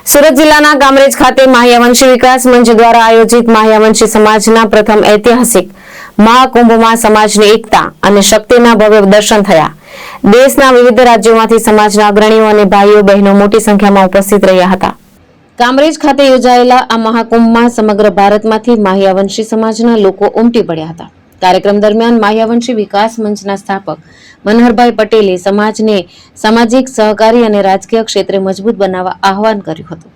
સુરત જિલ્લાના કામરેજ ખાતે માહ્યવંશી વિકાસ મંચ દ્વારા આયોજિત માહ્યવંશી સમાજના પ્રથમ ઐતિહાસિક મહાકુંભમાં સમાજની એકતા અને શક્તિના ભવ્ય દર્શન થયા। દેશના વિવિધ રાજ્યોમાંથી સમાજના અગ્રણીઓ અને ભાઈઓ બહેનો મોટી સંખ્યામાં ઉપસ્થિત રહ્યા હતા। કામરેજ ખાતે યોજાયેલા આ મહાકુંભમાં સમગ્ર ભારતમાંથી માહ્યવંશી સમાજના લોકો ઉમટી પડ્યા હતા। કાર્યક્રમ દરમિયાન માહ્યવંશી વિકાસ મંચના સ્થાપક મનહરભાઈ પટેલે સમાજને સામાજિક, સહકારી અને રાજકીય ક્ષેત્રે મજબૂત બનાવવા આહવાન કર્યું હતું।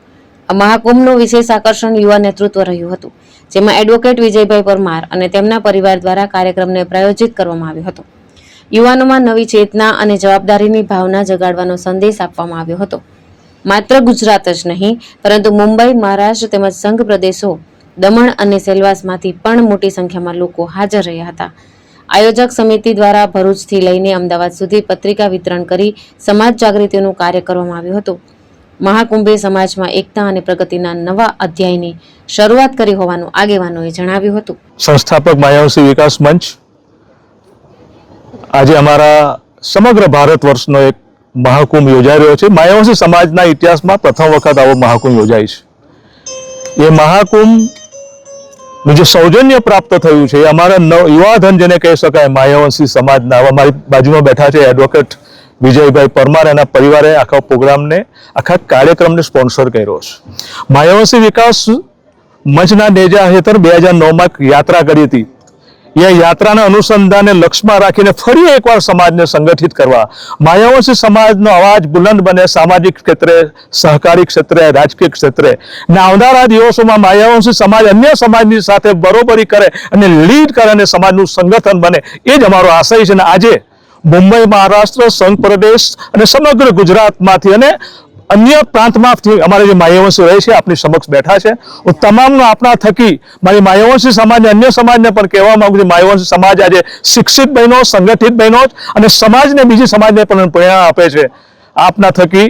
આ મહાકુંભનું વિશેષ આકર્ષણ યુવા નેતૃત્વ રહ્યું હતું, જેમાં એડવોકેટ વિજયભાઈ પરમાર અને તેમના પરિવાર દ્વારા કાર્યક્રમને પ્રાયોજિત કરવામાં આવ્યો હતો। યુવાનોમાં નવી ચેતના અને જવાબદારીની ભાવના જગાડવાનો સંદેશ આપવામાં આવ્યો હતો। માત્ર ગુજરાત જ નહીં, પરંતુ મુંબઈ, મહારાષ્ટ્ર તેમજ સંઘ પ્રદેશો, દમણ અને સેલવાસમાંથી પણ મોટી સંખ્યામાં લોકો હાજર રહ્યા હતા। આયોજક સમિતિ દ્વારા ભરૂચથી લઈને અમદાવાદ સુધી પત્રિકા વિતરણ કરી સમાજ જાગૃતિનું કાર્ય કરવામાં આવ્યું હતું। મહાકુંભે સમાજમાં એકતા અને પ્રગતિના નવા અધ્યાયની શરૂઆત કરી હોવાનું આગેવાનોએ જણાવ્યું હતું। સંસ્થાપક માહ્યવંશી વિકાસ મંચ આજે અમારા સમગ્ર ભારત વર્ષનો એક મહાકુંભ યોજાઈ રહ્યો છે। માહ્યવંશી સમાજના ઇતિહાસમાં પ્રથમ વખત આવો મહાકુંભ યોજાય છે। એ મહાકુંભ જે સૌજન્ય પ્રાપ્ત થયું છે એ અમારા યુવાધન જેને કહી શકાય માહ્યવંશી સમાજના, અમારી બાજુમાં બેઠા છે એડવોકેટ વિજયભાઈ પરમાર, એના પરિવારે આખા પ્રોગ્રામને, આખા કાર્યક્રમને સ્પોન્સર કર્યો છે। માહ્યવંશી વિકાસ મંચના નેજા હેઠળ 2009માં યાત્રા કરી હતી। એ યાત્રાના અનુસંધાને લક્ષ્યમાં રાખીને ફરી એકવાર સમાજને સંગઠિત કરવા, માહ્યવંશી સમાજનો અવાજ બુલંદ બને, સામાજિક ક્ષેત્રે, સહકારી ક્ષેત્રે, રાજકીય ક્ષેત્રે, ને આવનારા દિવસોમાં માહ્યવંશી સમાજ અન્ય સમાજની સાથે બરોબરી કરે અને લીડ કરે અને સમાજનું સંગઠન બને, એ જ અમારો આશય છે। અને આજે મુંબઈ, મહારાષ્ટ્ર, સંઘ પ્રદેશ અને સમગ્ર ગુજરાતમાંથી અને અન્ય પ્રાંતમાંથી અમારે જે માહ્યવંશી રહે છે આપની સમક્ષ બેઠા છે। હું તમામનો આપણા થકી મારી માહ્યવંશી સમાજને, અન્ય સમાજને પણ કહેવા માંગુ છું, માહ્યવંશી સમાજ આજે શિક્ષિત બહેનો, સંગઠિત બહેનો અને સમાજને, બીજી સમાજને પણ પ્રેરણા આપે છે। આપના થકી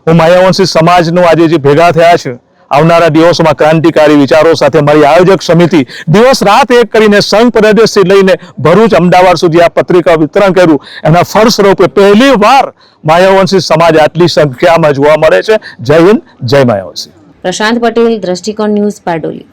હું માહ્યવંશી સમાજનો આજે જે ભેગા થયા છે, આવનારા દિવસોમાં ક્રાંતિકારી વિચારો સાથે મારી આયોજક સમિતિ દિવસ રાત એક કરીને સંઘ પ્રદેશથી લઈને ભરૂચ, અમદાવાદ સુધી આ પત્રિકા વિતરણ કર્યું, એના ફળ સ્વરૂપે પહેલી વાર માહ્યવંશી સમાજ આટલી સંખ્યામાં જોવા મળે છે। જય હિન્દ, જય માહ્યવંશી। પ્રશાંત પટેલ, દ્રષ્ટિકોણ ન્યૂઝ, બારડોલી।